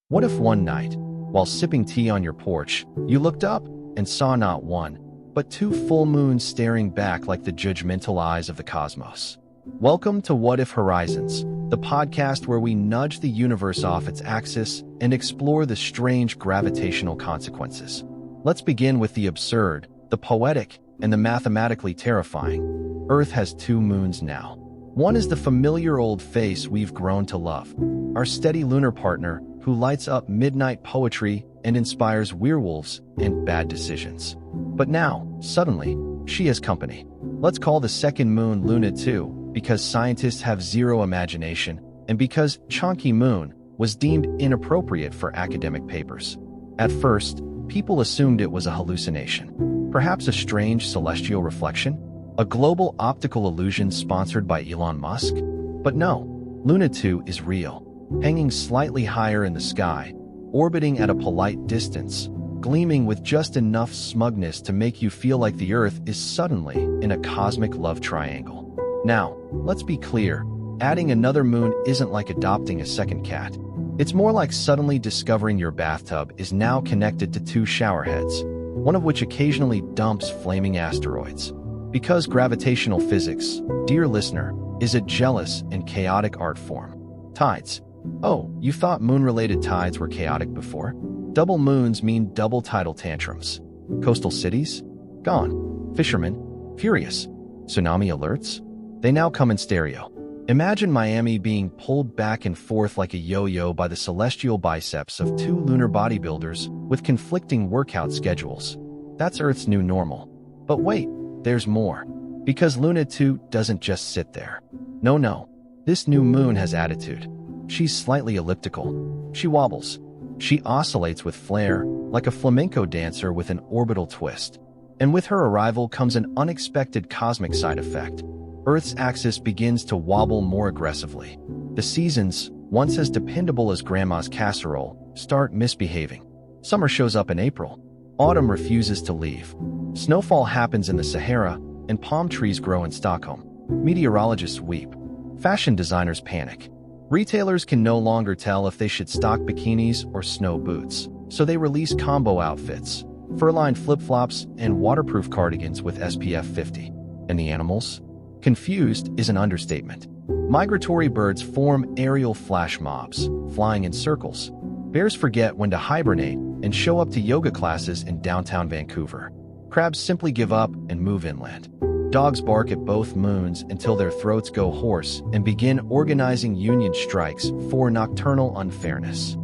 What if one night, while sipping tea on your porch, you looked up and saw not one, but two full moons staring back like the judgmental eyes of the cosmos? Welcome to What If Horizons, the podcast where we nudge the universe off its axis and explore the strange gravitational consequences. Let's begin with the absurd, the poetic, and the mathematically terrifying. Earth has two moons now. One is the familiar old face we've grown to love, our steady lunar partner who lights up midnight poetry and inspires werewolves and bad decisions. But now, suddenly, she has company. Let's call the second moon Luna 2, because scientists have zero imagination, and because Chunky Moon was deemed inappropriate for academic papers. At first, people assumed it was a hallucination, perhaps a strange celestial reflection, a global optical illusion sponsored by Elon Musk. But no, Luna 2 is real, hanging slightly higher in the sky, orbiting at a polite distance, gleaming with just enough smugness to make you feel like the Earth is suddenly in a cosmic love triangle. Now, let's be clear, adding another moon isn't like adopting a second cat. It's more like suddenly discovering your bathtub is now connected to two showerheads, one of which occasionally dumps flaming asteroids. Because gravitational physics, dear listener, is a jealous and chaotic art form. Tides. Oh, you thought moon-related tides were chaotic before? Double moons mean double tidal tantrums. Coastal cities? Gone. Fishermen? Furious. Tsunami alerts? They now come in stereo. Imagine Miami being pulled back and forth like a yo-yo by the celestial biceps of two lunar bodybuilders with conflicting workout schedules. That's Earth's new normal. But wait, there's more. Because Luna 2 doesn't just sit there. No. This new moon has attitude. She's slightly elliptical. She wobbles. She oscillates with flair, like a flamenco dancer with an orbital twist. And with her arrival comes an unexpected cosmic side effect. Earth's axis begins to wobble more aggressively. The seasons, once as dependable as grandma's casserole, start misbehaving. Summer shows up in April. Autumn refuses to leave. Snowfall happens in the Sahara, and palm trees grow in Stockholm. Meteorologists weep. Fashion designers panic. Retailers can no longer tell if they should stock bikinis or snow boots, so they release combo outfits, fur-lined flip-flops, and waterproof cardigans with SPF 50. And the animals? Confused is an understatement. Migratory birds form aerial flash mobs, flying in circles. Bears forget when to hibernate and show up to yoga classes in downtown Vancouver. Crabs simply give up and move inland. Dogs bark at both moons until their throats go hoarse and begin organizing union strikes for nocturnal unfairness.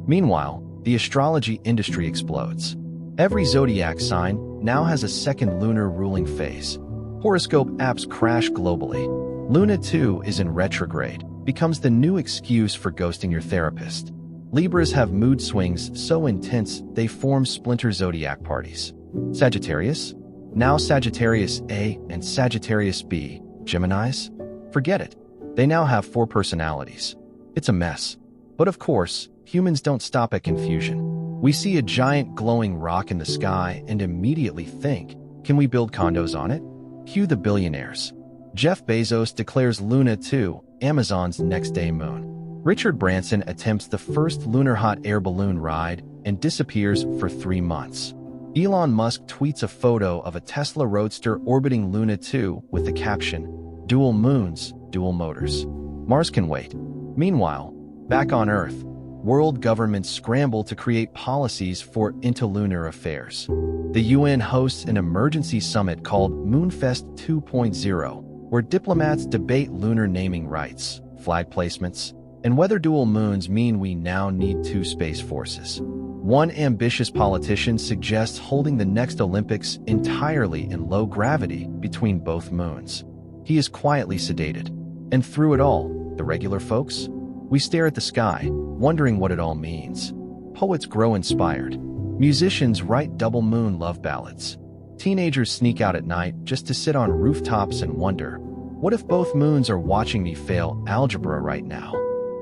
Meanwhile, the astrology industry explodes. Every zodiac sign now has a second lunar ruling phase. Horoscope apps crash globally. Luna 2 is in retrograde, becomes the new excuse for ghosting your therapist. Libras have mood swings so intense they form splinter zodiac parties. Sagittarius? Now Sagittarius A and Sagittarius B. Geminis? Forget it. They now have 4 personalities. It's a mess. But of course, humans don't stop at confusion. We see a giant glowing rock in the sky and immediately think, can we build condos on it? Cue the billionaires. Jeff Bezos declares Luna 2 Amazon's next-day moon. Richard Branson attempts the first lunar hot air balloon ride and disappears for 3 months. Elon Musk tweets a photo of a Tesla Roadster orbiting Luna 2 with the caption, "Dual moons, dual motors." Mars can wait. Meanwhile, back on Earth, world governments scramble to create policies for interlunar affairs. The UN hosts an emergency summit called Moonfest 2.0, where diplomats debate lunar naming rights, flag placements, and whether dual moons mean we now need 2 space forces. One ambitious politician suggests holding the next Olympics entirely in low gravity between both moons. He is quietly sedated. And through it all, the regular folks? We stare at the sky, wondering what it all means. Poets grow inspired. Musicians write double moon love ballads. Teenagers sneak out at night just to sit on rooftops and wonder, what if both moons are watching me fail algebra right now?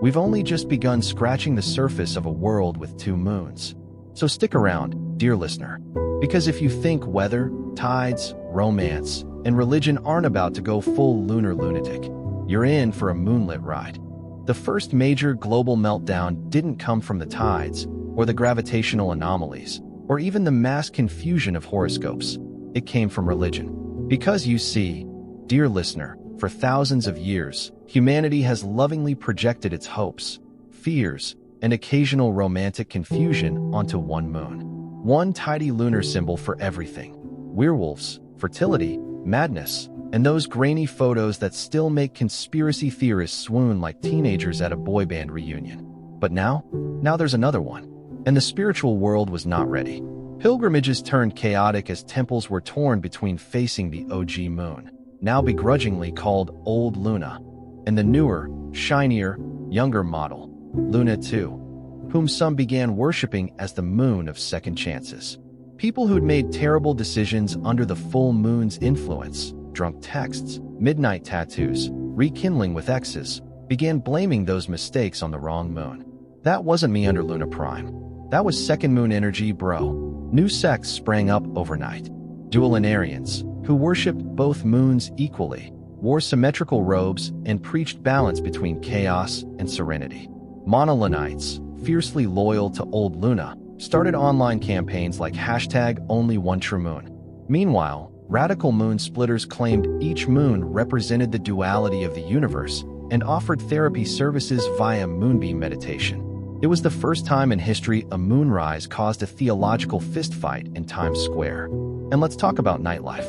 We've only just begun scratching the surface of a world with 2 moons. So stick around, dear listener, because if you think weather, tides, romance, and religion aren't about to go full lunar lunatic, you're in for a moonlit ride. The first major global meltdown didn't come from the tides, or the gravitational anomalies, or even the mass confusion of horoscopes. It came from religion. Because you see, dear listener, for thousands of years, humanity has lovingly projected its hopes, fears, and occasional romantic confusion onto one moon. One tidy lunar symbol for everything. Werewolves, fertility, madness, and those grainy photos that still make conspiracy theorists swoon like teenagers at a boy band reunion. But now there's another one. And the spiritual world was not ready. Pilgrimages turned chaotic as temples were torn between facing the OG moon, now begrudgingly called Old Luna, and the newer, shinier, younger model, Luna 2, whom some began worshipping as the moon of second chances. People who'd made terrible decisions under the full moon's influence, drunk texts, midnight tattoos, rekindling with exes, began blaming those mistakes on the wrong moon. That wasn't me under Luna Prime. That was second moon energy, bro. New sects sprang up overnight. Dualinarians, who worshipped both moons equally, wore symmetrical robes and preached balance between chaos and serenity. Monolinites, fiercely loyal to Old Luna, started online campaigns like #OnlyOneTrueMoon. Meanwhile, radical moon splitters claimed each moon represented the duality of the universe and offered therapy services via moonbeam meditation. It was the first time in history a moonrise caused a theological fistfight in Times Square. And let's talk about nightlife.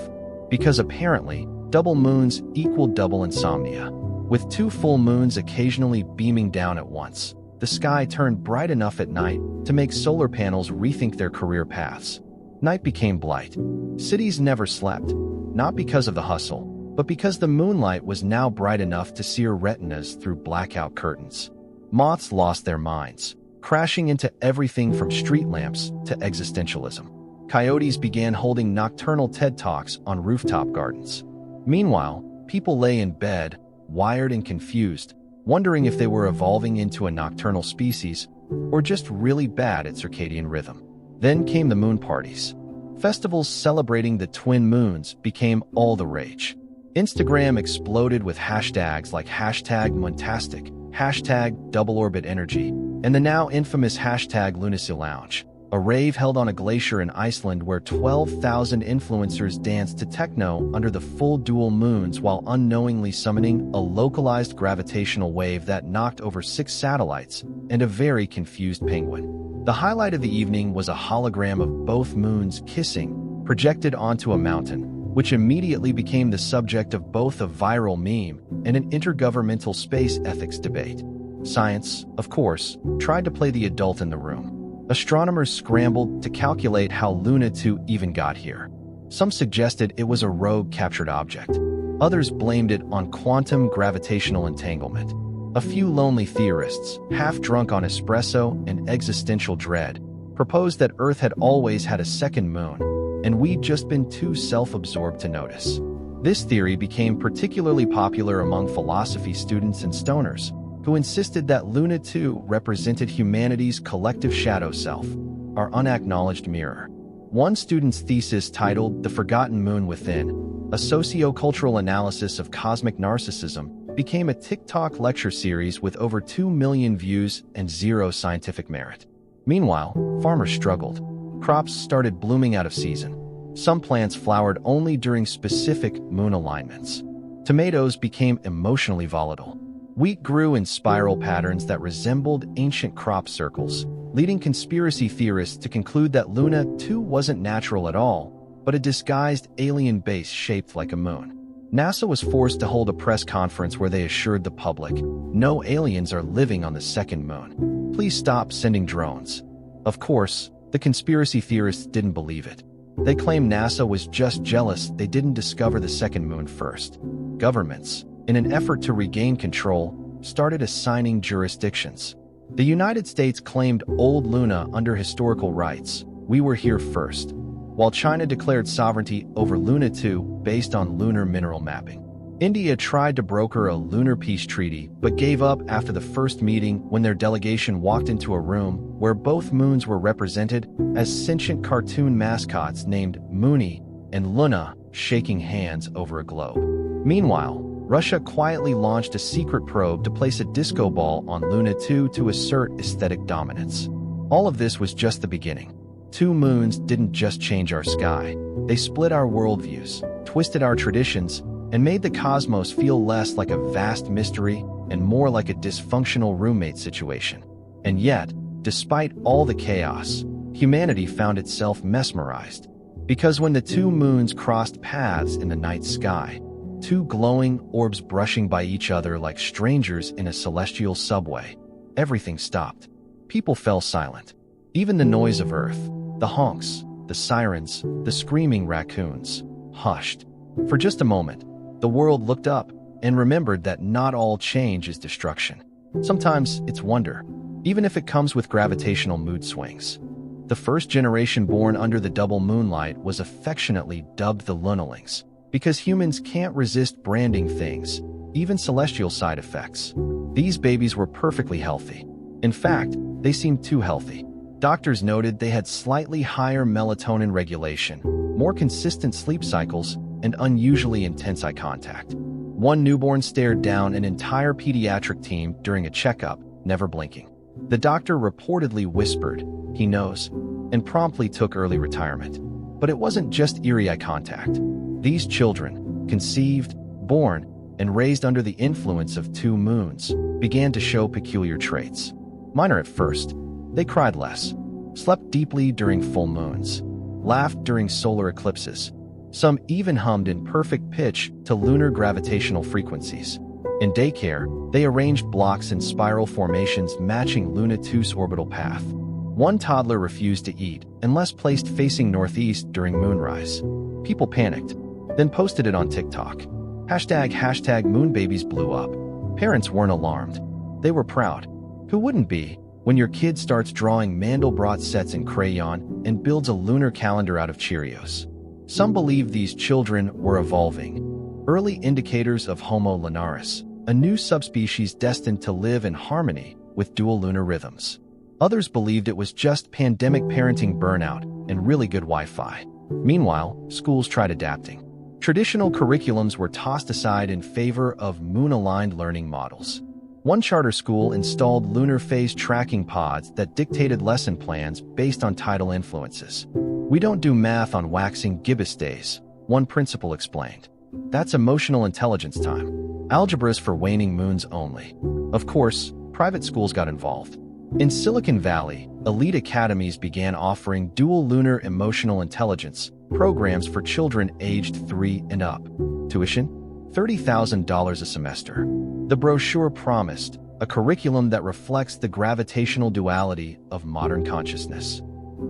Because apparently, double moons equal double insomnia. With two full moons occasionally beaming down at once, the sky turned bright enough at night to make solar panels rethink their career paths. Night became blight. Cities never slept, not because of the hustle, but because the moonlight was now bright enough to sear retinas through blackout curtains. Moths lost their minds, crashing into everything from street lamps to existentialism. Coyotes began holding nocturnal TED Talks on rooftop gardens. Meanwhile, people lay in bed, wired and confused, wondering if they were evolving into a nocturnal species or just really bad at circadian rhythm. Then came the moon parties. Festivals celebrating the twin moons became all the rage. Instagram exploded with hashtags like #Moontastic, #DoubleOrbitEnergy, and the now infamous #LunacyLounge, a rave held on a glacier in Iceland where 12,000 influencers danced to techno under the full dual moons while unknowingly summoning a localized gravitational wave that knocked over 6 satellites and a very confused penguin. The highlight of the evening was a hologram of both moons kissing, projected onto a mountain, which immediately became the subject of both a viral meme and an intergovernmental space ethics debate. Science, of course, tried to play the adult in the room. Astronomers scrambled to calculate how Luna 2 even got here. Some suggested it was a rogue captured object. Others blamed it on quantum gravitational entanglement. A few lonely theorists, half drunk on espresso and existential dread, proposed that Earth had always had a second moon, and we'd just been too self-absorbed to notice. This theory became particularly popular among philosophy students and stoners, who insisted that Luna 2 represented humanity's collective shadow self, our unacknowledged mirror. One student's thesis titled The Forgotten Moon Within, a socio-cultural analysis of cosmic narcissism, became a TikTok lecture series with over 2 million views and 0 scientific merit. Meanwhile, farmers struggled. Crops started blooming out of season. Some plants flowered only during specific moon alignments. Tomatoes became emotionally volatile. Wheat grew in spiral patterns that resembled ancient crop circles, leading conspiracy theorists to conclude that Luna 2 wasn't natural at all, but a disguised alien base shaped like a moon. NASA was forced to hold a press conference where they assured the public, no aliens are living on the second moon. Please stop sending drones. Of course, the conspiracy theorists didn't believe it. They claimed NASA was just jealous they didn't discover the second moon first. Governments, in an effort to regain control, started assigning jurisdictions. The United States claimed Old Luna under historical rights. We were here first. While China declared sovereignty over Luna 2 based on lunar mineral mapping. India tried to broker a lunar peace treaty but gave up after the first meeting when their delegation walked into a room where both moons were represented as sentient cartoon mascots named Moony and Luna shaking hands over a globe. Meanwhile, Russia quietly launched a secret probe to place a disco ball on Luna 2 to assert aesthetic dominance. All of this was just the beginning. 2 moons didn't just change our sky. They split our worldviews, twisted our traditions, and made the cosmos feel less like a vast mystery and more like a dysfunctional roommate situation. And yet, despite all the chaos, humanity found itself mesmerized. Because when the 2 moons crossed paths in the night sky, 2 glowing orbs brushing by each other like strangers in a celestial subway, everything stopped. People fell silent. Even the noise of Earth, the honks, the sirens, the screaming raccoons, hushed. For just a moment, the world looked up and remembered that not all change is destruction. Sometimes it's wonder, even if it comes with gravitational mood swings. The first generation born under the double moonlight was affectionately dubbed the Lunalings, because humans can't resist branding things, even celestial side effects. These babies were perfectly healthy. In fact, they seemed too healthy. Doctors noted they had slightly higher melatonin regulation, more consistent sleep cycles, and unusually intense eye contact. One newborn stared down an entire pediatric team during a checkup, never blinking. The doctor reportedly whispered, "He knows," and promptly took early retirement. But it wasn't just eerie eye contact. These children, conceived, born, and raised under the influence of 2 moons, began to show peculiar traits. Minor at first, they cried less, slept deeply during full moons, laughed during solar eclipses. Some even hummed in perfect pitch to lunar gravitational frequencies. In daycare, they arranged blocks in spiral formations matching Luna 2's orbital path. One toddler refused to eat unless placed facing northeast during moonrise. People panicked, then posted it on TikTok. Hashtag moonbabies blew up. Parents weren't alarmed. They were proud. Who wouldn't be when your kid starts drawing Mandelbrot sets in crayon and builds a lunar calendar out of Cheerios? Some believe these children were evolving, early indicators of Homo lunaris, a new subspecies destined to live in harmony with dual lunar rhythms. Others believed it was just pandemic parenting burnout and really good Wi-Fi. Meanwhile, schools tried adapting. Traditional curriculums were tossed aside in favor of moon-aligned learning models. One charter school installed lunar phase tracking pods that dictated lesson plans based on tidal influences. "We don't do math on waxing gibbous days," one principal explained. "That's emotional intelligence time. Algebra's for waning moons only." Of course, private schools got involved. In Silicon Valley, elite academies began offering dual lunar emotional intelligence programs for children aged 3 and up. Tuition? $30,000 a semester. The brochure promised a curriculum that reflects the gravitational duality of modern consciousness.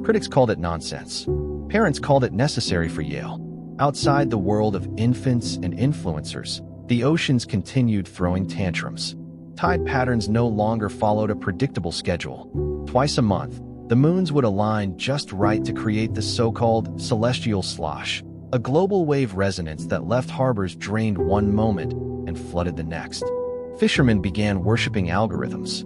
Critics called it nonsense. Parents called it necessary for Yale. Outside the world of infants and influencers, the oceans continued throwing tantrums. Tide patterns no longer followed a predictable schedule. Twice a month, the moons would align just right to create the so-called celestial slosh, a global wave resonance that left harbors drained one moment and flooded the next. Fishermen began worshipping algorithms.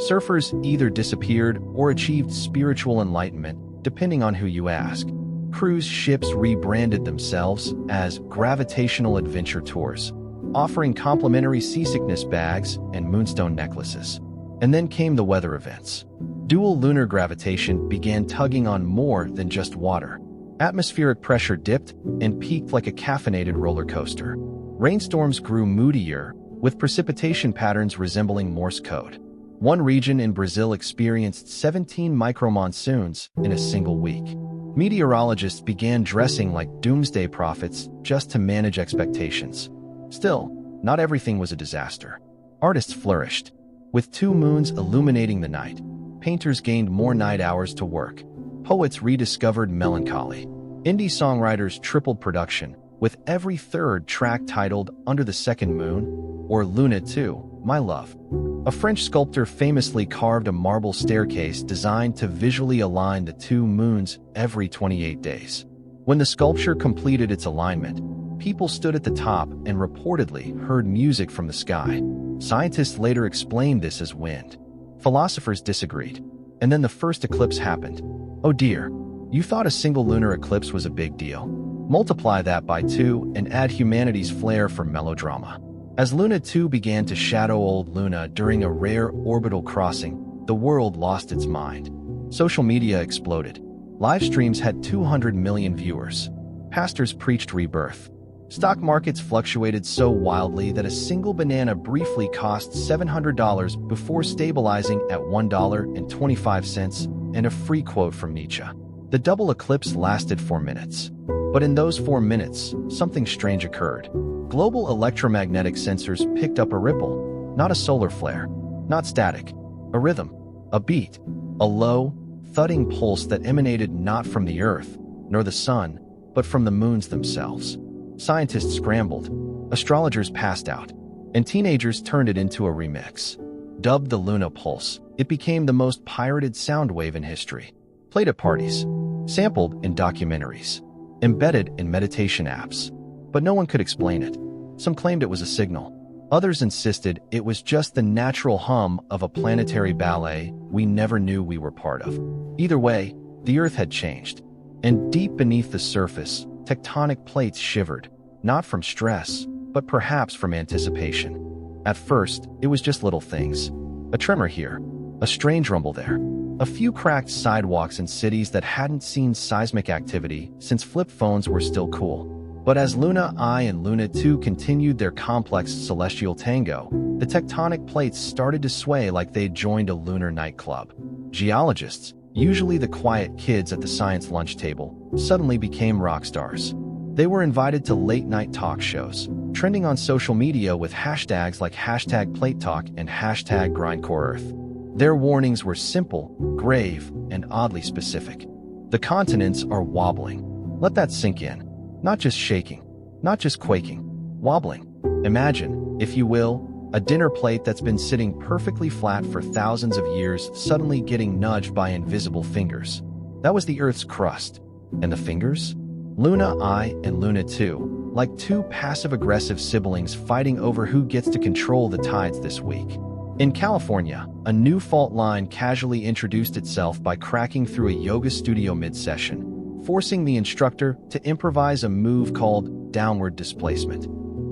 Surfers either disappeared or achieved spiritual enlightenment, depending on who you ask. Cruise ships rebranded themselves as gravitational adventure tours, offering complimentary seasickness bags and moonstone necklaces. And then came the weather events. Dual lunar gravitation began tugging on more than just water. Atmospheric pressure dipped and peaked like a caffeinated roller coaster. Rainstorms grew moodier, with precipitation patterns resembling Morse code. One region in Brazil experienced 17 micromonsoons in a single week. Meteorologists began dressing like doomsday prophets just to manage expectations. Still, not everything was a disaster. Artists flourished. With 2 moons illuminating the night, painters gained more night hours to work. Poets rediscovered melancholy. Indie songwriters tripled production, with every third track titled Under the Second Moon or Luna 2, My Love. A French sculptor famously carved a marble staircase designed to visually align the 2 moons every 28 days. When the sculpture completed its alignment, people stood at the top and reportedly heard music from the sky. Scientists later explained this as wind. Philosophers disagreed. And then the first eclipse happened. Oh dear, you thought a single lunar eclipse was a big deal. Multiply that by 2 and add humanity's flair for melodrama. As Luna 2 began to shadow old Luna during a rare orbital crossing, the world lost its mind. Social media exploded. Live streams had 200 million viewers. Pastors preached rebirth. Stock markets fluctuated so wildly that a single banana briefly cost $700 before stabilizing at $1.25, and a free quote from Nietzsche. The double eclipse lasted 4 minutes. But in those 4 minutes, something strange occurred. Global electromagnetic sensors picked up a ripple, not a solar flare, not static, a rhythm, a beat, a low, thudding pulse that emanated not from the Earth, nor the Sun, but from the moons themselves. Scientists scrambled, astrologers passed out, and teenagers turned it into a remix. Dubbed the Luna Pulse, it became the most pirated sound wave in history. Played at parties, sampled in documentaries, embedded in meditation apps. But no one could explain it. Some claimed it was a signal. Others insisted it was just the natural hum of a planetary ballet we never knew we were part of. Either way, the Earth had changed. And deep beneath the surface, tectonic plates shivered, not from stress, but perhaps from anticipation. At first, it was just little things. A tremor here, a strange rumble there, a few cracked sidewalks in cities that hadn't seen seismic activity since flip phones were still cool. But as Luna I and Luna 2 continued their complex celestial tango, the tectonic plates started to sway like they'd joined a lunar nightclub. Geologists, usually the quiet kids at the science lunch table, suddenly became rock stars. They were invited to late-night talk shows, trending on social media with hashtags like #PlateTalk and #GrindCoreEarth. Their warnings were simple, grave, and oddly specific. The continents are wobbling. Let that sink in. Not just shaking, not just quaking, wobbling. Imagine, if you will, a dinner plate that's been sitting perfectly flat for thousands of years suddenly getting nudged by invisible fingers. That was the Earth's crust. And the fingers? Luna I and Luna 2, like two passive-aggressive siblings fighting over who gets to control the tides this week. In California, a new fault line casually introduced itself by cracking through a yoga studio mid-session, forcing the instructor to improvise a move called downward displacement.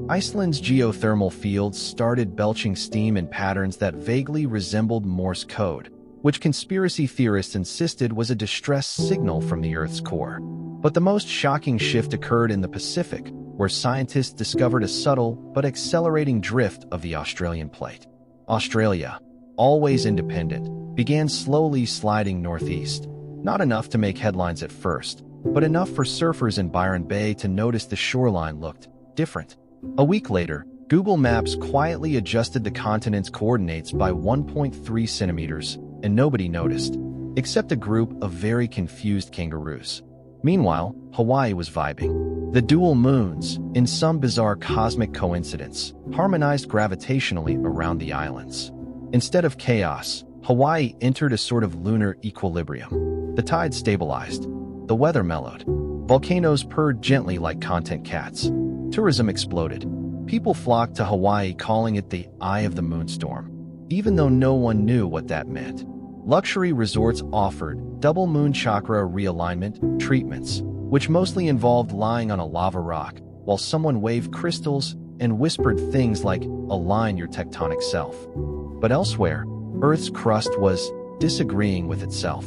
Iceland's geothermal fields started belching steam in patterns that vaguely resembled Morse code, which conspiracy theorists insisted was a distress signal from the Earth's core. But the most shocking shift occurred in the Pacific, where scientists discovered a subtle but accelerating drift of the Australian plate. Australia, always independent, began slowly sliding northeast. Not enough to make headlines at first, but enough for surfers in Byron Bay to notice the shoreline looked different. A week later, Google Maps quietly adjusted the continent's coordinates by 1.3 centimeters, and nobody noticed, except a group of very confused kangaroos. Meanwhile, Hawaii was vibing. The dual moons, in some bizarre cosmic coincidence, harmonized gravitationally around the islands. Instead of chaos, Hawaii entered a sort of lunar equilibrium. The tide stabilized. The weather mellowed. Volcanoes purred gently like content cats. Tourism exploded. People flocked to Hawaii calling it the Eye of the Moonstorm, even though no one knew what that meant. Luxury resorts offered double moon chakra realignment treatments, which mostly involved lying on a lava rock while someone waved crystals and whispered things like, "Align your tectonic self." But elsewhere, Earth's crust was disagreeing with itself.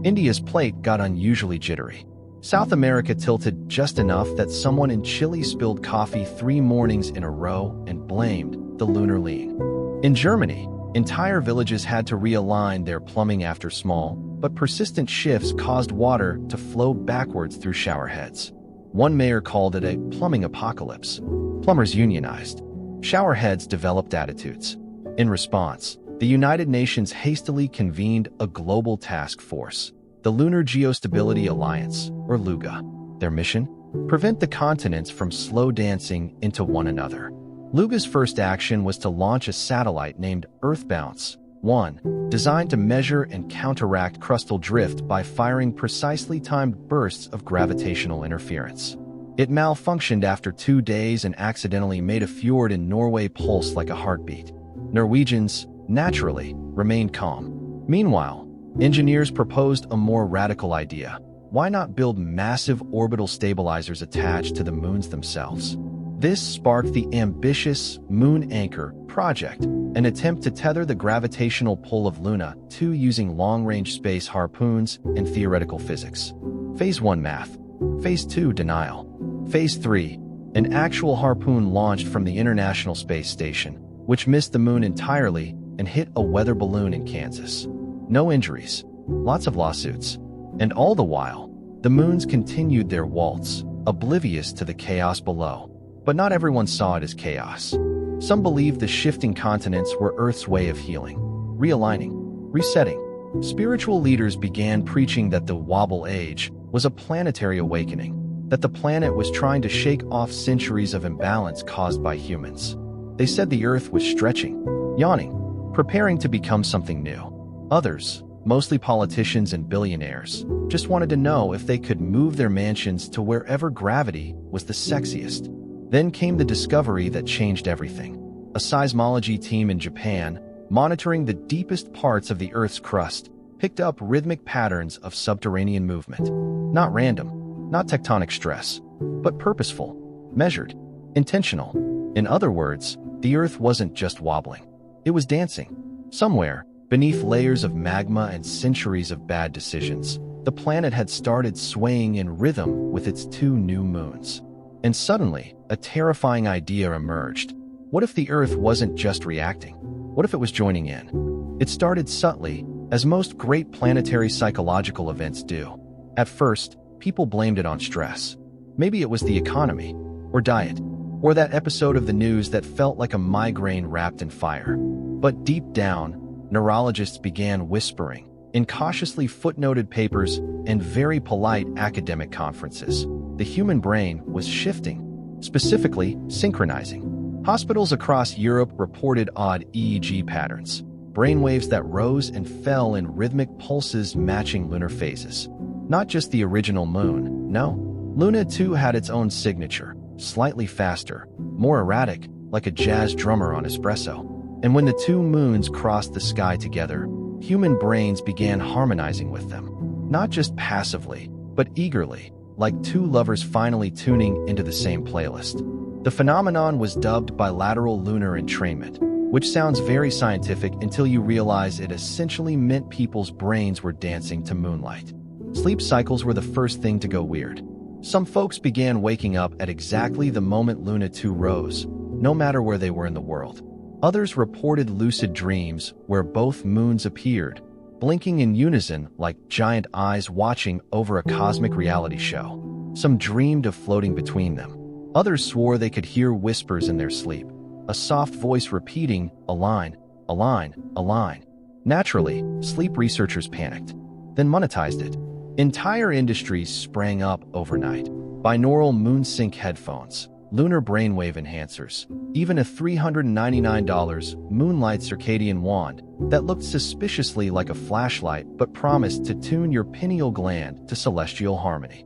India's plate got unusually jittery. South America tilted just enough that someone in Chile spilled coffee 3 mornings in a row and blamed the lunar lean. In Germany, entire villages had to realign their plumbing after small, but persistent shifts caused water to flow backwards through showerheads. One mayor called it a plumbing apocalypse. Plumbers unionized. Showerheads developed attitudes. In response, the United Nations hastily convened a global task force, the Lunar Geostability Alliance, or LUGA. Their mission? Prevent the continents from slow dancing into one another. LUGA's first action was to launch a satellite named Earthbounce 1, designed to measure and counteract crustal drift by firing precisely timed bursts of gravitational interference. It malfunctioned after 2 days and accidentally made a fjord in Norway pulse like a heartbeat. Norwegians, naturally, remained calm. Meanwhile, engineers proposed a more radical idea. Why not build massive orbital stabilizers attached to the moons themselves? This sparked the ambitious Moon Anchor project, an attempt to tether the gravitational pull of Luna 2 using long-range space harpoons and theoretical physics. Phase 1 math. Phase 2 denial. Phase 3, an actual harpoon launched from the International Space Station, which missed the moon entirely and hit a weather balloon in Kansas. No injuries, lots of lawsuits, and all the while, the moons continued their waltz, oblivious to the chaos below. But not everyone saw it as chaos. Some believed the shifting continents were Earth's way of healing, realigning, resetting. Spiritual leaders began preaching that the wobble age was a planetary awakening, that the planet was trying to shake off centuries of imbalance caused by humans. They said the Earth was stretching, yawning, preparing to become something new. Others, mostly politicians and billionaires, just wanted to know if they could move their mansions to wherever gravity was the sexiest. Then came the discovery that changed everything. A seismology team in Japan, monitoring the deepest parts of the Earth's crust, picked up rhythmic patterns of subterranean movement. Not random, not tectonic stress, but purposeful, measured, intentional. In other words, the Earth wasn't just wobbling. It was dancing. Somewhere, beneath layers of magma and centuries of bad decisions, the planet had started swaying in rhythm with its 2 new moons. And suddenly, a terrifying idea emerged. What if the Earth wasn't just reacting? What if it was joining in? It started subtly, as most great planetary psychological events do. At first, people blamed it on stress. Maybe it was the economy, or diet, or that episode of the news that felt like a migraine wrapped in fire. But deep down, neurologists began whispering, in cautiously footnoted papers and very polite academic conferences. The human brain was shifting, specifically synchronizing. Hospitals across Europe reported odd EEG patterns, brainwaves that rose and fell in rhythmic pulses matching lunar phases. Not just the original moon, no. Luna 2 had its own signature, slightly faster, more erratic, like a jazz drummer on espresso. And when the 2 moons crossed the sky together, human brains began harmonizing with them. Not just passively, but eagerly, like 2 lovers finally tuning into the same playlist. The phenomenon was dubbed bilateral lunar entrainment, which sounds very scientific until you realize it essentially meant people's brains were dancing to moonlight. Sleep cycles were the first thing to go weird. Some folks began waking up at exactly the moment Luna 2 rose, no matter where they were in the world. Others reported lucid dreams where both moons appeared, blinking in unison like giant eyes watching over a cosmic reality show. Some dreamed of floating between them. Others swore they could hear whispers in their sleep, a soft voice repeating, "Align, align, align." Naturally, sleep researchers panicked, then monetized it. Entire industries sprang up overnight. Binaural moon-sync headphones, lunar brainwave enhancers, even a $399 moonlight circadian wand that looked suspiciously like a flashlight but promised to tune your pineal gland to celestial harmony.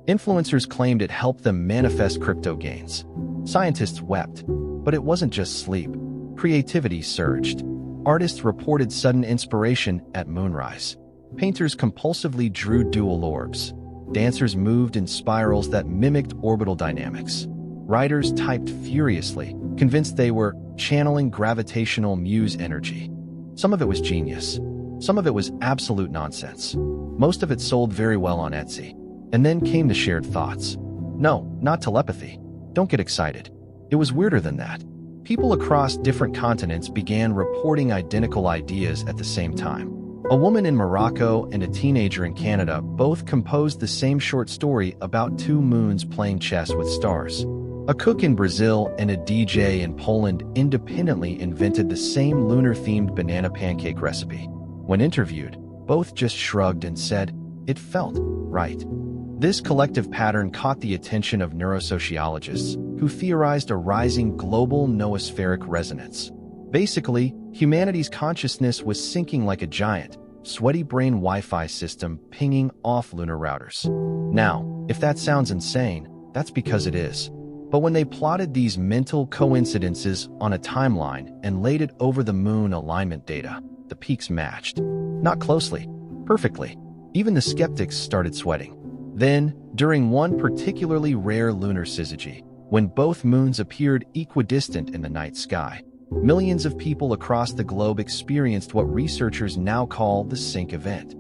Influencers claimed it helped them manifest crypto gains. Scientists wept, but it wasn't just sleep. Creativity surged. Artists reported sudden inspiration at moonrise. Painters compulsively drew dual orbs. Dancers moved in spirals that mimicked orbital dynamics. Writers typed furiously, convinced they were channeling gravitational muse energy. Some of it was genius. Some of it was absolute nonsense. Most of it sold very well on Etsy. And then came the shared thoughts. No, not telepathy. Don't get excited. It was weirder than that. People across different continents began reporting identical ideas at the same time. A woman in Morocco and a teenager in Canada both composed the same short story about 2 moons playing chess with stars. A cook in Brazil and a DJ in Poland independently invented the same lunar-themed banana pancake recipe. When interviewed, both just shrugged and said, "It felt right." This collective pattern caught the attention of neurosociologists, who theorized a rising global noospheric resonance. Basically, humanity's consciousness was syncing like a giant, sweaty brain Wi-Fi system pinging off lunar routers. Now, if that sounds insane, that's because it is. But when they plotted these mental coincidences on a timeline and laid it over the moon alignment data, the peaks matched. Not closely, perfectly. Even the skeptics started sweating. Then, during one particularly rare lunar syzygy, when both moons appeared equidistant in the night sky. Millions of people across the globe experienced what researchers now call the sync event.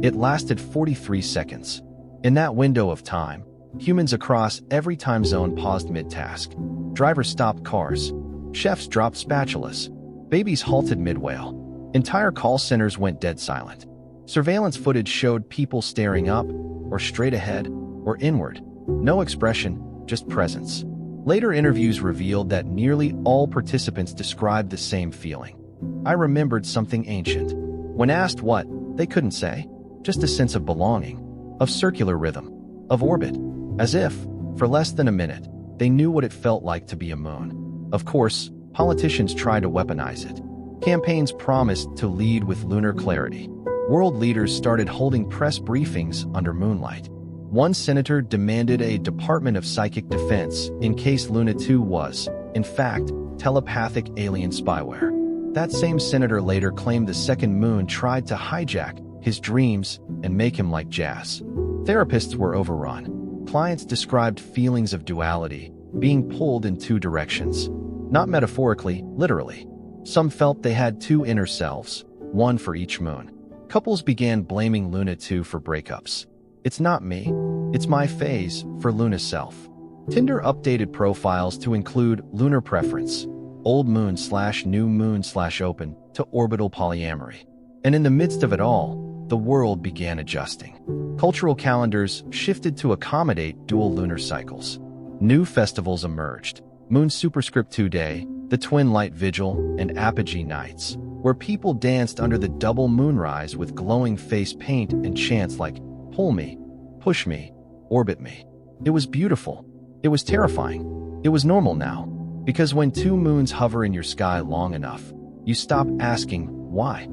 It lasted 43 seconds. In that window of time, humans across every time zone paused mid-task. Drivers stopped cars. Chefs dropped spatulas. Babies halted mid-wail. Entire call centers went dead silent. Surveillance footage showed people staring up, or straight ahead, or inward. No expression, just presence. Later interviews revealed that nearly all participants described the same feeling. I remembered something ancient. When asked what, they couldn't say. Just a sense of belonging, of circular rhythm, of orbit. As if, for less than a minute, they knew what it felt like to be a moon. Of course, politicians tried to weaponize it. Campaigns promised to lead with lunar clarity. World leaders started holding press briefings under moonlight. One senator demanded a Department of Psychic Defense in case Luna 2 was, in fact, telepathic alien spyware. That same senator later claimed the second moon tried to hijack his dreams and make him like jazz. Therapists were overrun. Clients described feelings of duality, being pulled in two directions. Not metaphorically, literally. Some felt they had two inner selves, one for each moon. Couples began blaming Luna 2 for breakups. It's not me, it's my phase, for Luna's self. Tinder updated profiles to include lunar preference, old moon/new moon/open, to orbital polyamory. And in the midst of it all, the world began adjusting. Cultural calendars shifted to accommodate dual lunar cycles. New festivals emerged. Moon Superscript 2 Day, the Twin Light Vigil, and Apogee Nights, where people danced under the double moonrise with glowing face paint and chants like, "Pull me, push me, orbit me." It was beautiful. It was terrifying. It was normal now. Because when two moons hover in your sky long enough, you stop asking, why?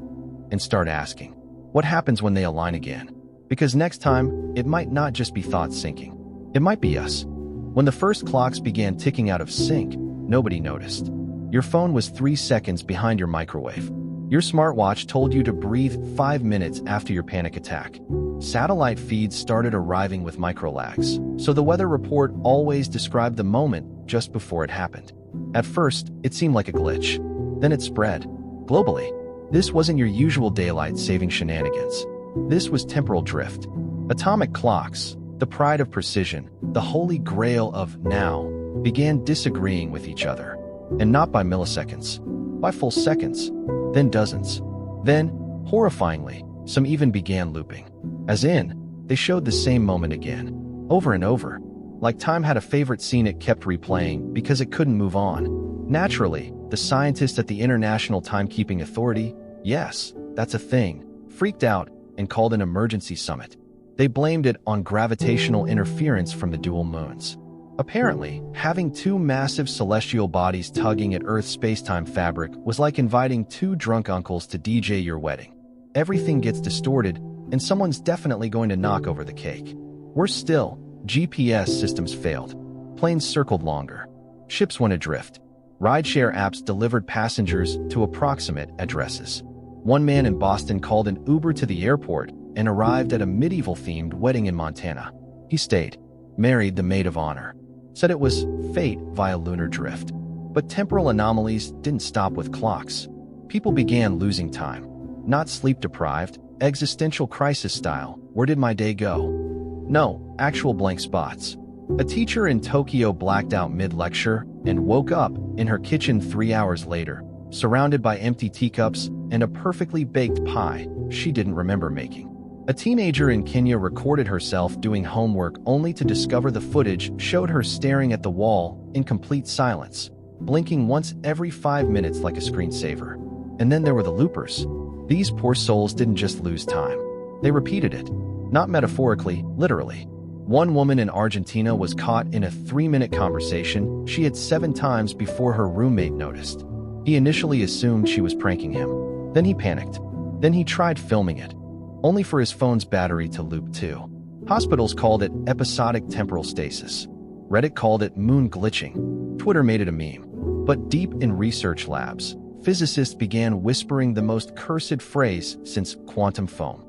And start asking, what happens when they align again? Because next time, it might not just be thoughts syncing. It might be us. When the first clocks began ticking out of sync, nobody noticed. Your phone was 3 seconds behind your microwave. Your smartwatch told you to breathe 5 minutes after your panic attack. Satellite feeds started arriving with microlags, so the weather report always described the moment just before it happened. At first, it seemed like a glitch. Then it spread. Globally, this wasn't your usual daylight-saving shenanigans. This was temporal drift. Atomic clocks, the pride of precision, the holy grail of now, began disagreeing with each other. And not by milliseconds, by full seconds, then dozens. Then, horrifyingly, some even began looping. As in, they showed the same moment again, over and over. Like time had a favorite scene it kept replaying because it couldn't move on. Naturally, the scientists at the International Timekeeping Authority, yes, that's a thing, freaked out and called an emergency summit. They blamed it on gravitational interference from the dual moons. Apparently, having two massive celestial bodies tugging at Earth's space-time fabric was like inviting two drunk uncles to DJ your wedding. Everything gets distorted, and someone's definitely going to knock over the cake. Worse still, GPS systems failed. Planes circled longer. Ships went adrift. Rideshare apps delivered passengers to approximate addresses. One man in Boston called an Uber to the airport and arrived at a medieval-themed wedding in Montana. He stayed, married the maid of honor. Said it was fate via lunar drift. But temporal anomalies didn't stop with clocks. People began losing time. Not sleep-deprived, existential crisis style, where did my day go? No, actual blank spots. A teacher in Tokyo blacked out mid-lecture and woke up in her kitchen 3 hours later, surrounded by empty teacups and a perfectly baked pie she didn't remember making. A teenager in Kenya recorded herself doing homework only to discover the footage showed her staring at the wall in complete silence, blinking once every 5 minutes like a screensaver. And then there were the loopers. These poor souls didn't just lose time. They repeated it. Not metaphorically, literally. One woman in Argentina was caught in a 3-minute conversation she had 7 times before her roommate noticed. He initially assumed she was pranking him. Then he panicked. Then he tried filming it, only for his phone's battery to loop too. Hospitals called it episodic temporal stasis. Reddit called it moon glitching. Twitter made it a meme. But deep in research labs, physicists began whispering the most cursed phrase since quantum foam.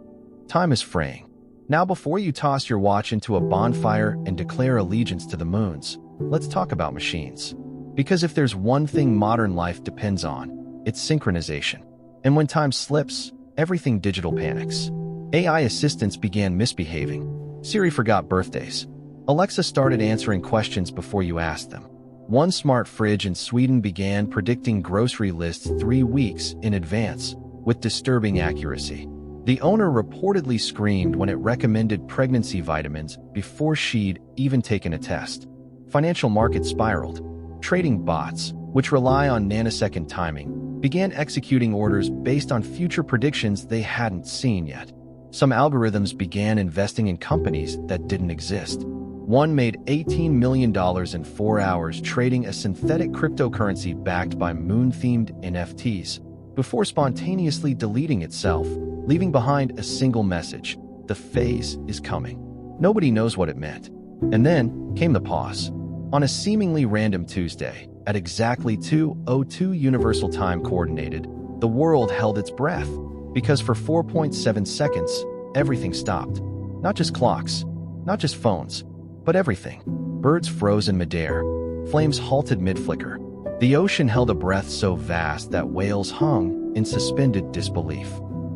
Time is fraying. Now before you toss your watch into a bonfire and declare allegiance to the moons, let's talk about machines. Because if there's one thing modern life depends on, it's synchronization. And when time slips, everything digital panics. AI assistants began misbehaving. Siri forgot birthdays. Alexa started answering questions before you asked them. One smart fridge in Sweden began predicting grocery lists 3 weeks in advance, with disturbing accuracy. The owner reportedly screamed when it recommended pregnancy vitamins before she'd even taken a test. Financial markets spiraled. Trading bots, which rely on nanosecond timing, began executing orders based on future predictions they hadn't seen yet. Some algorithms began investing in companies that didn't exist. One made $18 million in 4 hours trading a synthetic cryptocurrency backed by moon-themed NFTs, before spontaneously deleting itself, leaving behind a single message: the phase is coming. Nobody knows what it meant. And then came the pause. On a seemingly random Tuesday, at exactly 2:02 Universal Time Coordinated, the world held its breath, because for 4.7 seconds, everything stopped. Not just clocks, not just phones, but everything. Birds froze in midair. Flames halted mid-flicker. The ocean held a breath so vast that whales hung in suspended disbelief.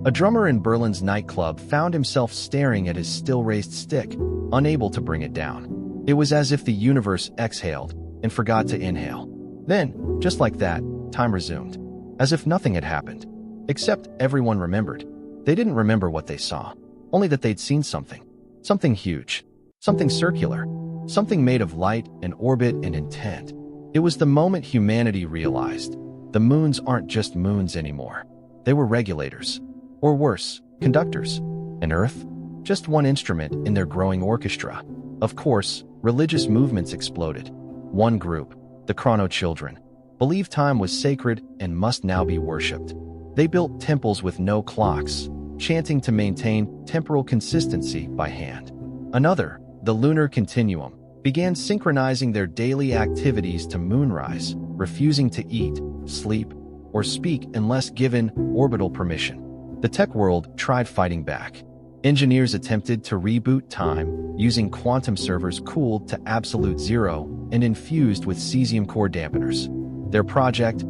A drummer in Berlin's nightclub found himself staring at his still-raised stick, unable to bring it down. It was as if the universe exhaled and forgot to inhale. Then, just like that, time resumed, as if nothing had happened. Except everyone remembered. They didn't remember what they saw, only that they'd seen something. Something huge. Something circular. Something made of light and orbit and intent. It was the moment humanity realized the moons aren't just moons anymore. They were regulators. Or worse, conductors. And Earth? Just one instrument in their growing orchestra. Of course, religious movements exploded. One group, the Chrono Children, believed time was sacred and must now be worshipped. They built temples with no clocks, chanting to maintain temporal consistency by hand. Another, the Lunar Continuum, began synchronizing their daily activities to moonrise, refusing to eat, sleep, or speak unless given orbital permission. The tech world tried fighting back. Engineers attempted to reboot time using quantum servers cooled to absolute zero and infused with cesium core dampeners. Their Project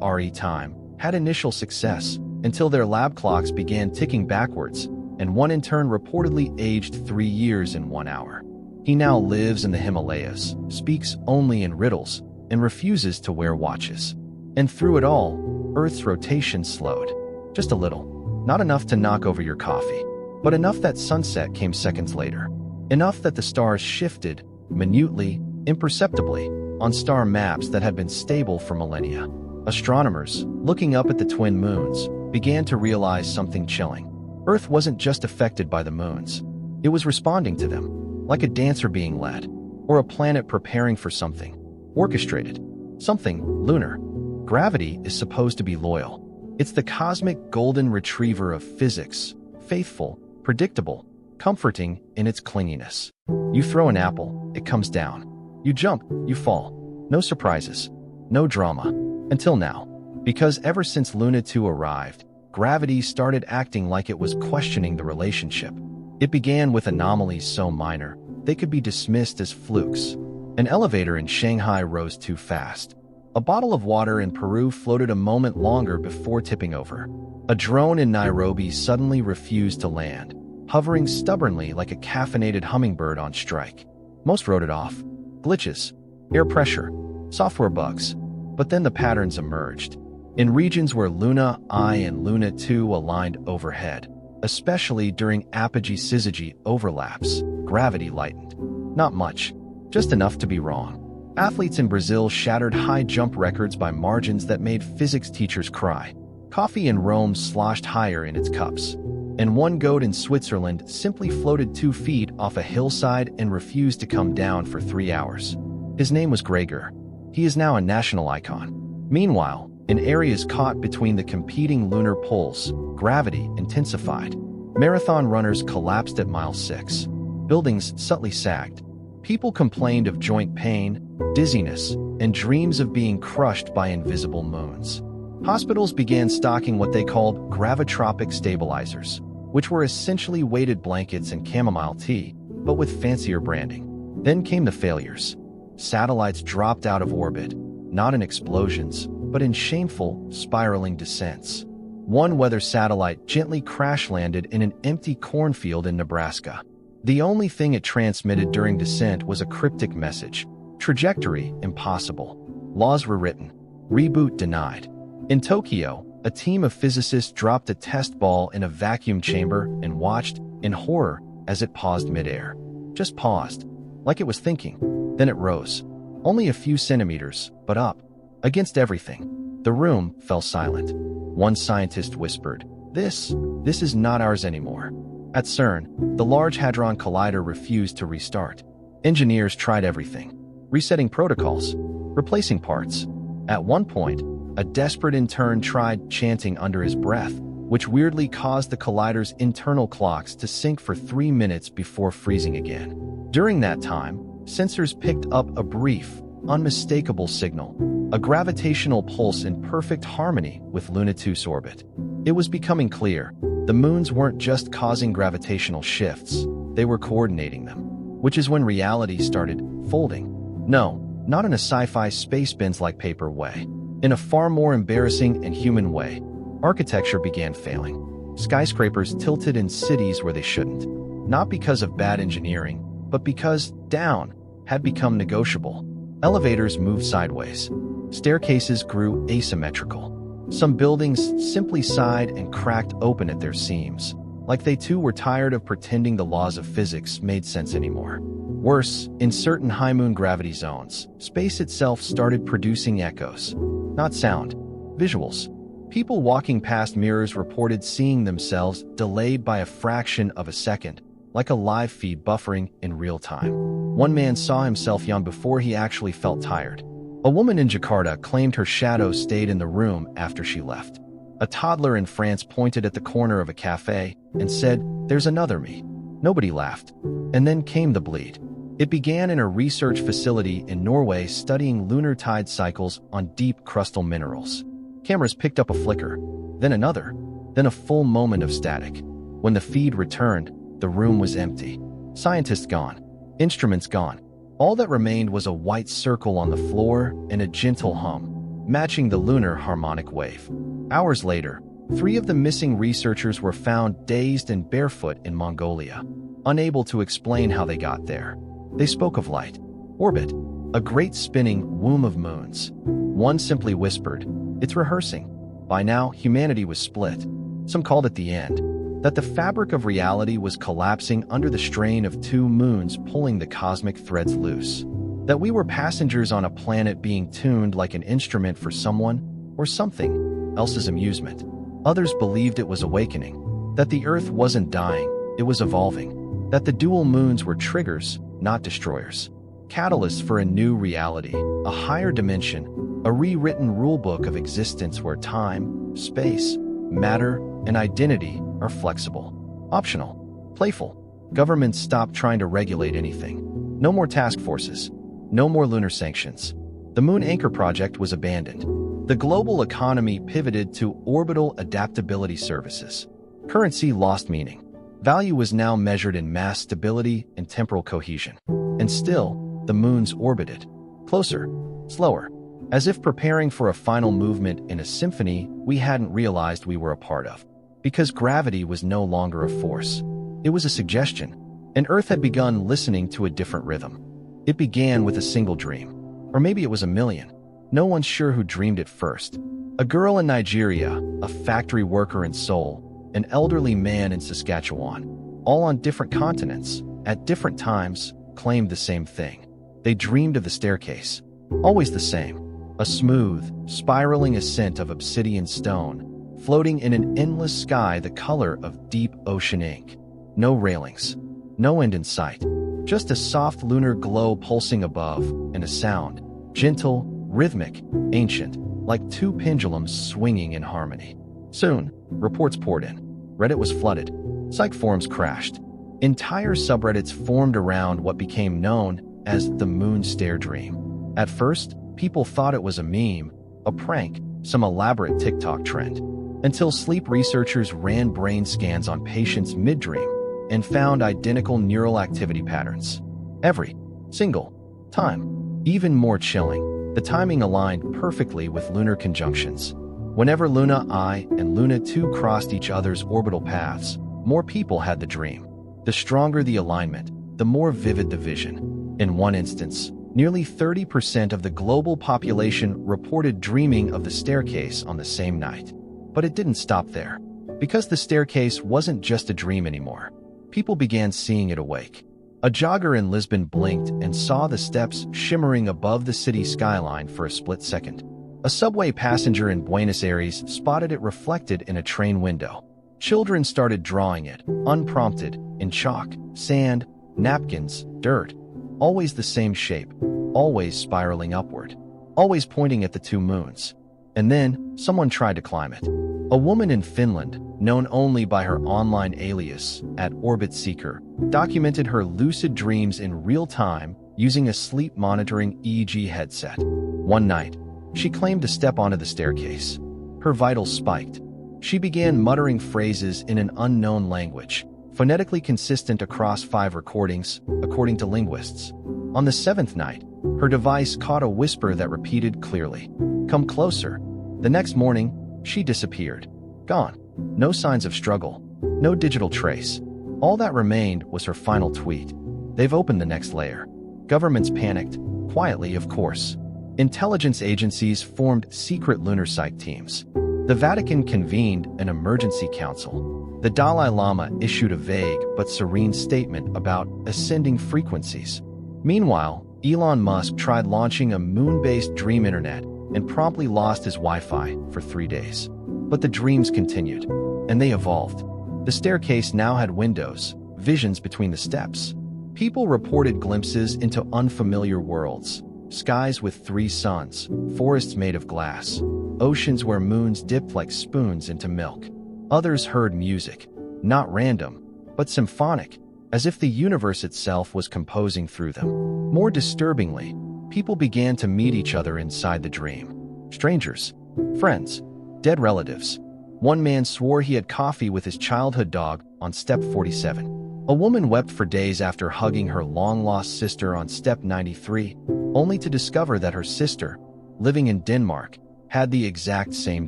RE Time, had initial success until their lab clocks began ticking backwards, and one intern reportedly aged 3 years in 1 hour. He now lives in the Himalayas, speaks only in riddles, and refuses to wear watches. And through it all, Earth's rotation slowed. Just a little. Not enough to knock over your coffee, but enough that sunset came seconds later. Enough that the stars shifted, minutely, imperceptibly, on star maps that had been stable for millennia. Astronomers, looking up at the twin moons, began to realize something chilling. Earth wasn't just affected by the moons. It was responding to them, like a dancer being led, or a planet preparing for something orchestrated, something lunar. Gravity is supposed to be loyal. It's the cosmic golden retriever of physics, faithful, predictable, comforting in its clinginess. You throw an apple, it comes down. You jump, you fall. No surprises, no drama. Until now. Because ever since Luna 2 arrived, gravity started acting like it was questioning the relationship. It began with anomalies so minor, they could be dismissed as flukes. An elevator in Shanghai rose too fast. A bottle of water in Peru floated a moment longer before tipping over. A drone in Nairobi suddenly refused to land, hovering stubbornly like a caffeinated hummingbird on strike. Most wrote it off. Glitches, air pressure, software bugs. But then the patterns emerged. In regions where Luna I and Luna 2 aligned overhead, especially during apogee-syzygy overlaps, gravity lightened. Not much, just enough to be wrong. Athletes in Brazil shattered high jump records by margins that made physics teachers cry. Coffee in Rome sloshed higher in its cups. And one goat in Switzerland simply floated 2 feet off a hillside and refused to come down for 3 hours. His name was Gregor. He is now a national icon. Meanwhile, in areas caught between the competing lunar poles, gravity intensified. Marathon runners collapsed at mile 6. Buildings subtly sagged. People complained of joint pain, dizziness, and dreams of being crushed by invisible moons. Hospitals began stocking what they called gravitropic stabilizers, which were essentially weighted blankets and chamomile tea, but with fancier branding. Then came the failures. satellites dropped out of orbit, not in explosions, but in shameful, spiraling descents. One weather satellite gently crash-landed in an empty cornfield in Nebraska. The only thing it transmitted during descent was a cryptic message. Trajectory impossible. Laws rewritten. Reboot denied. In Tokyo, a team of physicists dropped a test ball in a vacuum chamber and watched, in horror, as it paused midair. Just paused, like it was thinking. Then it rose. Only a few centimeters, but up. Against everything. The room fell silent. One scientist whispered, This is not ours anymore." At CERN, the Large Hadron Collider refused to restart. Engineers tried everything. Resetting protocols. Replacing parts. At one point, a desperate intern tried chanting under his breath, which weirdly caused the collider's internal clocks to sync for 3 minutes before freezing again. During that time, sensors picked up a brief, unmistakable signal, a gravitational pulse in perfect harmony with Luna-2's orbit. It was becoming clear, the moons weren't just causing gravitational shifts, they were coordinating them. Which is when reality started folding. No, not in a sci-fi space bins-like paper way. In a far more embarrassing and human way, architecture began failing. Skyscrapers tilted in cities where they shouldn't. Not because of bad engineering, but because down had become negotiable. Elevators moved sideways. Staircases grew asymmetrical. Some buildings simply sighed and cracked open at their seams, like they too were tired of pretending the laws of physics made sense anymore. Worse, in certain high-moon gravity zones, space itself started producing echoes. Not sound, visuals. People walking past mirrors reported seeing themselves delayed by a fraction of a second, like a live feed buffering in real time. One man saw himself yawn before he actually felt tired. A woman in Jakarta claimed her shadow stayed in the room after she left. A toddler in France pointed at the corner of a cafe and said, "There's another me." Nobody laughed. And then came the bleed. It began in a research facility in Norway studying lunar tide cycles on deep crustal minerals. Cameras picked up a flicker, then another, then a full moment of static. When the feed returned, the room was empty. Scientists gone. Instruments gone. All that remained was a white circle on the floor and a gentle hum, matching the lunar harmonic wave. Hours later, 3 of the missing researchers were found dazed and barefoot in Mongolia, unable to explain how they got there. They spoke of light, orbit, a great spinning womb of moons. One simply whispered, "It's rehearsing." By now, humanity was split. Some called it the end, that the fabric of reality was collapsing under the strain of 2 moons pulling the cosmic threads loose. That we were passengers on a planet being tuned like an instrument for someone or something else's amusement. Others believed it was awakening, that the Earth wasn't dying, it was evolving, that the dual moons were triggers, not destroyers. Catalysts for a new reality, a higher dimension, a rewritten rulebook of existence where time, space, matter, and identity are flexible, optional, playful. Governments stopped trying to regulate anything. No more task forces. No more lunar sanctions. The Moon Anchor project was abandoned. The global economy pivoted to orbital adaptability services. Currency lost meaning. Value was now measured in mass stability and temporal cohesion. And still, the moons orbited. Closer, slower, as if preparing for a final movement in a symphony we hadn't realized we were a part of. Because gravity was no longer a force. It was a suggestion, and Earth had begun listening to a different rhythm. It began with a single dream. Or maybe it was a million. No one's sure who dreamed it first. A girl in Nigeria, a factory worker in Seoul, an elderly man in Saskatchewan, all on different continents, at different times, claimed the same thing. They dreamed of the staircase. Always the same. A smooth, spiraling ascent of obsidian stone, floating in an endless sky the color of deep ocean ink. No railings. No end in sight. Just a soft lunar glow pulsing above, and a sound, gentle, rhythmic, ancient, like 2 pendulums swinging in harmony. Soon, reports poured in. Reddit was flooded. Psych forums crashed. Entire subreddits formed around what became known as the moon stare dream. At first, people thought it was a meme, a prank, some elaborate TikTok trend. Until sleep researchers ran brain scans on patients mid-dream and found identical neural activity patterns. Every single time. Even more chilling, the timing aligned perfectly with lunar conjunctions. Whenever Luna I and Luna 2 crossed each other's orbital paths, more people had the dream. The stronger the alignment, the more vivid the vision. In one instance, nearly 30% of the global population reported dreaming of the staircase on the same night. But it didn't stop there. Because the staircase wasn't just a dream anymore, people began seeing it awake. A jogger in Lisbon blinked and saw the steps shimmering above the city skyline for a split second. A subway passenger in Buenos Aires spotted it reflected in a train window. Children started drawing it, unprompted, in chalk, sand, napkins, dirt. Always the same shape, always spiraling upward, always pointing at the two moons. And then, someone tried to climb it. A woman in Finland, known only by her online alias @OrbitSeeker, documented her lucid dreams in real time using a sleep monitoring EEG headset. One night, she claimed to step onto the staircase. Her vitals spiked. She began muttering phrases in an unknown language, phonetically consistent across 5 recordings, according to linguists. On the 7th night, her device caught a whisper that repeated clearly, "Come closer." The next morning, she disappeared. Gone. No signs of struggle. No digital trace. All that remained was her final tweet. They've opened the next layer. Governments panicked. Quietly, of course. Intelligence agencies formed secret lunar psych teams. The Vatican convened an emergency council. The Dalai Lama issued a vague but serene statement about ascending frequencies. Meanwhile, Elon Musk tried launching a moon-based dream internet and promptly lost his Wi-Fi for 3 days. But the dreams continued, and they evolved. The staircase now had windows, visions between the steps. People reported glimpses into unfamiliar worlds. Skies with 3 suns, forests made of glass, oceans where moons dipped like spoons into milk. Others heard music, not random, but symphonic, as if the universe itself was composing through them. More disturbingly, people began to meet each other inside the dream. Strangers, friends, dead relatives. One man swore he had coffee with his childhood dog on step 47. A woman wept for days after hugging her long-lost sister on step 93, only to discover that her sister, living in Denmark, had the exact same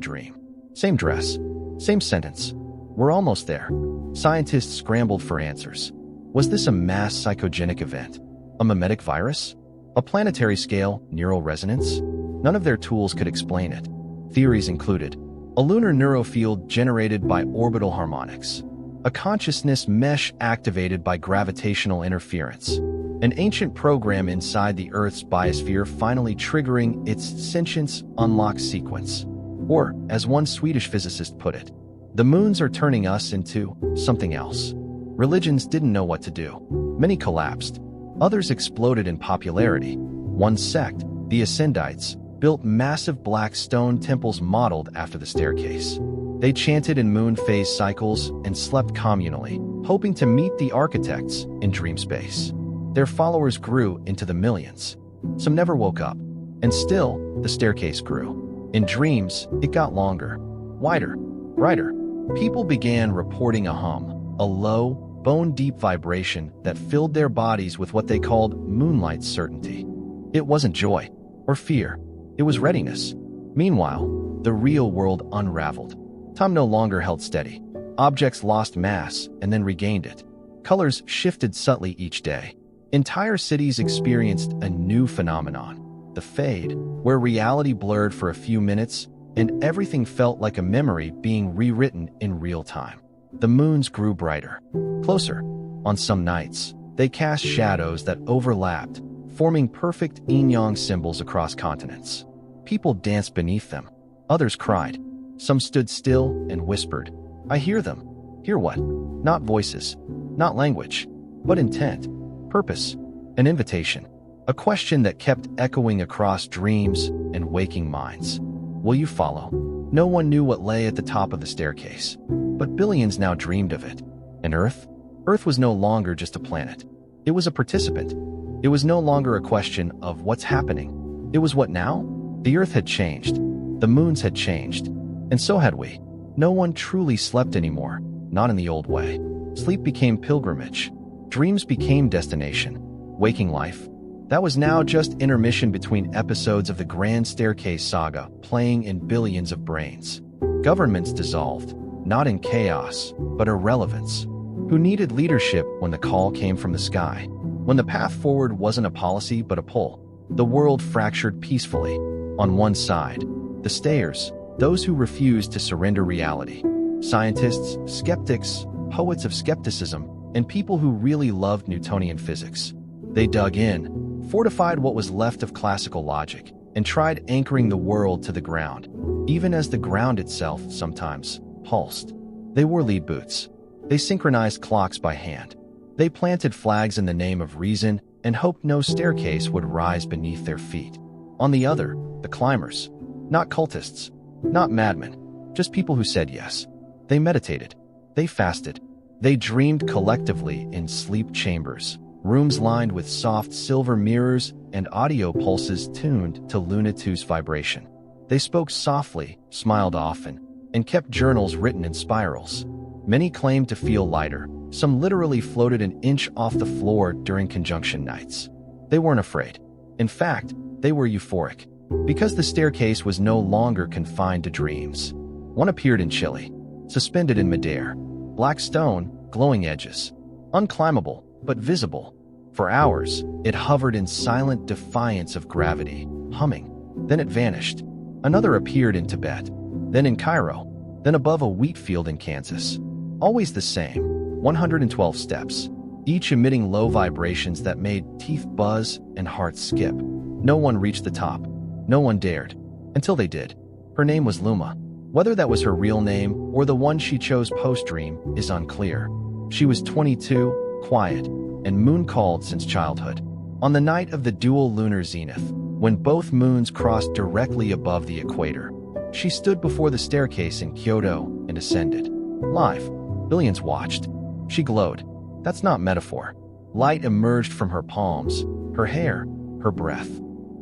dream. Same dress, same sentence. We're almost there. Scientists scrambled for answers. Was this a mass psychogenic event? A mimetic virus? A planetary-scale neural resonance? None of their tools could explain it. Theories included a lunar neurofield generated by orbital harmonics, a consciousness mesh activated by gravitational interference, an ancient program inside the Earth's biosphere finally triggering its sentience unlock sequence. Or, as one Swedish physicist put it, the moons are turning us into something else. Religions didn't know what to do. Many collapsed. Others exploded in popularity. One sect, the Ascendites, built massive black stone temples modeled after the staircase. They chanted in moon phase cycles and slept communally, hoping to meet the architects in dream space. Their followers grew into the millions. Some never woke up. And still, the staircase grew. In dreams, it got longer, wider, brighter. People began reporting a hum, a low, bone-deep vibration that filled their bodies with what they called moonlight certainty. It wasn't joy or fear. It was readiness. Meanwhile, the real world unraveled. Time no longer held steady. Objects lost mass and then regained it. Colors shifted subtly each day. Entire cities experienced a new phenomenon, the fade, where reality blurred for a few minutes and everything felt like a memory being rewritten in real time. The moons grew brighter, closer. On some nights, they cast shadows that overlapped, forming perfect yin-yang symbols across continents. People danced beneath them. Others cried. Some stood still and whispered, "I hear them." Hear what? Not voices, not language, but intent, purpose, an invitation. A question that kept echoing across dreams and waking minds. Will you follow? No one knew what lay at the top of the staircase, but billions now dreamed of it. And Earth? Earth was no longer just a planet. It was a participant. It was no longer a question of what's happening. It was what now? The Earth had changed. The moons had changed. And so had we. No one truly slept anymore, not in the old way. Sleep became pilgrimage. Dreams became destination. Waking life That was now just intermission between episodes of the Grand Staircase saga playing in billions of brains. Governments dissolved, not in chaos, but irrelevance. Who needed leadership when the call came from the sky? When the path forward wasn't a policy but a pull, the world fractured peacefully. On one side, the stayers, those who refused to surrender reality. Scientists, skeptics, poets of skepticism, and people who really loved Newtonian physics. They dug in, fortified what was left of classical logic, and tried anchoring the world to the ground, even as the ground itself sometimes pulsed. They wore lead boots. They synchronized clocks by hand. They planted flags in the name of reason and hoped no staircase would rise beneath their feet. On the other, the climbers. Not cultists, not madmen, just people who said yes. They meditated. They fasted. They dreamed collectively in sleep chambers, rooms lined with soft silver mirrors and audio pulses tuned to Luna 2's vibration. They spoke softly, smiled often, and kept journals written in spirals. Many claimed to feel lighter. Some literally floated an inch off the floor during conjunction nights. They weren't afraid. In fact, they were euphoric, because the staircase was no longer confined to dreams. One appeared in Chile, suspended in midair. Black stone, glowing edges. Unclimbable, but visible. For hours, it hovered in silent defiance of gravity, humming. Then it vanished. Another appeared in Tibet, then in Cairo, then above a wheat field in Kansas. Always the same, 112 steps, each emitting low vibrations that made teeth buzz and hearts skip. No one reached the top. No one dared. Until they did. Her name was Luma. Whether that was her real name or the one she chose post-dream is unclear. She was 22, quiet, and moon-called since childhood. On the night of the dual lunar zenith, when both moons crossed directly above the equator, she stood before the staircase in Kyoto and ascended. Live. Billions watched. She glowed. That's not metaphor. Light emerged from her palms, her hair, her breath.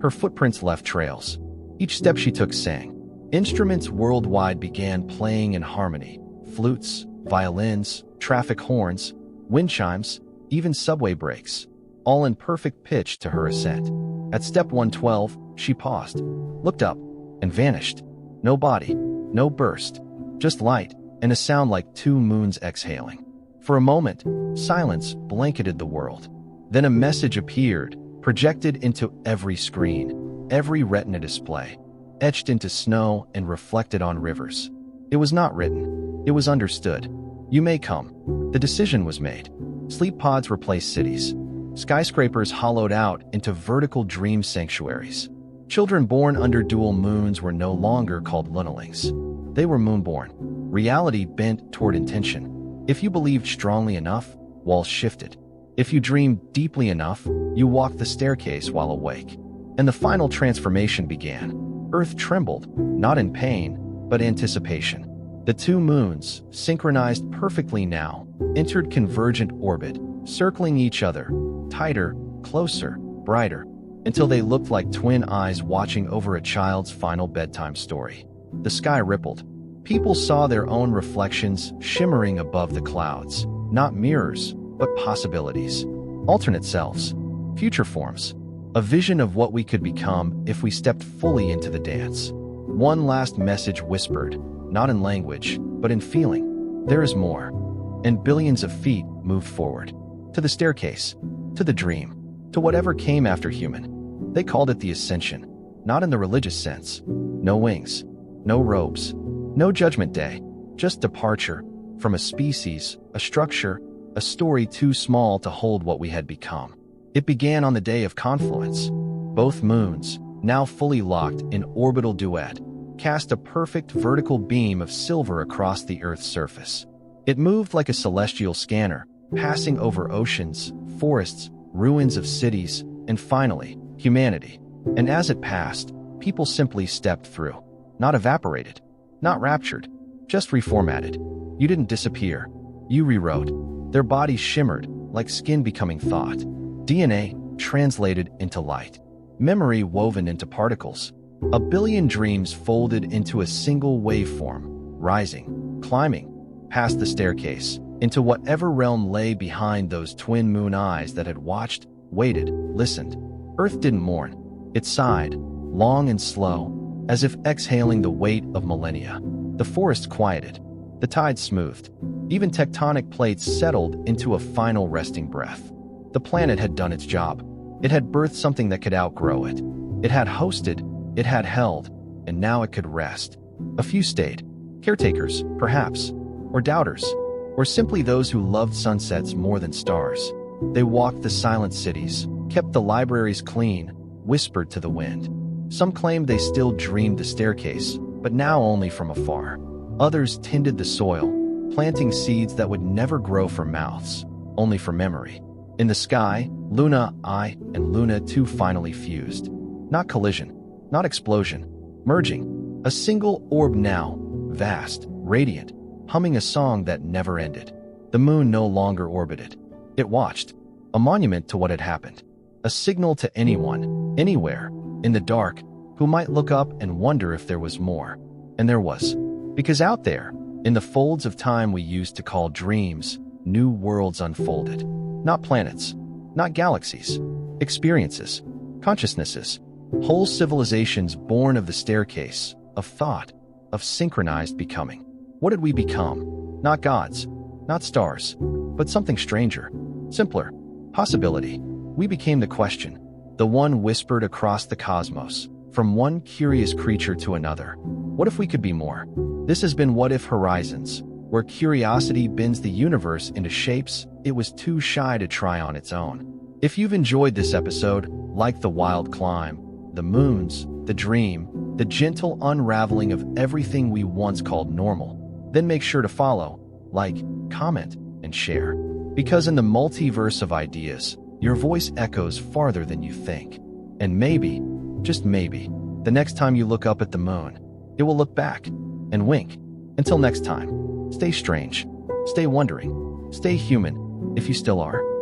Her footprints left trails. Each step she took sang. Instruments worldwide began playing in harmony. Flutes, violins, traffic horns, wind chimes, even subway brakes, all in perfect pitch to her ascent. At step 112, she paused, looked up, and vanished. No body, no burst, just light, and a sound like two moons exhaling. For a moment, silence blanketed the world. Then a message appeared, projected into every screen, every retina display, etched into snow and reflected on rivers. It was not written. It was understood. You may come. The decision was made. Sleep pods replaced cities. Skyscrapers hollowed out into vertical dream sanctuaries. Children born under dual moons were no longer called lunalings. They were moonborn. Reality bent toward intention. If you believed strongly enough, walls shifted. If you dreamed deeply enough, you walked the staircase while awake. And the final transformation began. Earth trembled, not in pain, but anticipation. The two moons, synchronized perfectly now, entered convergent orbit, circling each other, tighter, closer, brighter, until they looked like twin eyes watching over a child's final bedtime story. The sky rippled. People saw their own reflections shimmering above the clouds, not mirrors, but possibilities. Alternate selves, future forms, a vision of what we could become if we stepped fully into the dance. One last message whispered, not in language, but in feeling. There is more. And billions of feet moved forward. To the staircase, to the dream, to whatever came after human. They called it the ascension, not in the religious sense. No wings, no robes, no judgment day, just departure from a species, a structure, a story too small to hold what we had become. It began on the day of confluence. Both moons, now fully locked in orbital duet, cast a perfect vertical beam of silver across the Earth's surface. It moved like a celestial scanner, passing over oceans, forests, ruins of cities, and finally, humanity. And as it passed, people simply stepped through. Not evaporated, not raptured, just reformatted. You didn't disappear. You rewrote. Their bodies shimmered, like skin becoming thought. DNA translated into light. Memory woven into particles. A billion dreams folded into a single waveform, rising, climbing, past the staircase, into whatever realm lay behind those twin moon eyes that had watched, waited, listened. Earth didn't mourn. It sighed, long and slow, as if exhaling the weight of millennia. The forest quieted. The tide smoothed. Even tectonic plates settled into a final resting breath. The planet had done its job. It had birthed something that could outgrow it. It had hosted, it had held, and now it could rest. A few stayed. Caretakers, perhaps, or doubters, or simply those who loved sunsets more than stars. They walked the silent cities, kept the libraries clean, whispered to the wind. Some claimed they still dreamed the staircase, but now only from afar. Others tended the soil, planting seeds that would never grow for mouths, only for memory. In the sky, Luna I and Luna II finally fused. Not collision, not explosion, merging. A single orb now, vast, radiant, humming a song that never ended. The moon no longer orbited. It watched, a monument to what had happened. A signal to anyone, anywhere, in the dark, who might look up and wonder if there was more. And there was. Because out there, in the folds of time we used to call dreams, new worlds unfolded. Not planets, not galaxies, experiences, consciousnesses, whole civilizations born of the staircase, of thought, of synchronized becoming. What did we become? Not gods, not stars, but something stranger, simpler, possibility. We became the question, the one whispered across the cosmos, from one curious creature to another. What if we could be more? This has been What If Horizons, where curiosity bends the universe into shapes it was too shy to try on its own. If you've enjoyed this episode, like the wild climb, the moons, the dream, the gentle unraveling of everything we once called normal, then make sure to follow, like, comment, and share. Because in the multiverse of ideas, your voice echoes farther than you think. And maybe, just maybe, the next time you look up at the moon, it will look back and wink. Until next time, stay strange, stay wondering, stay human, if you still are.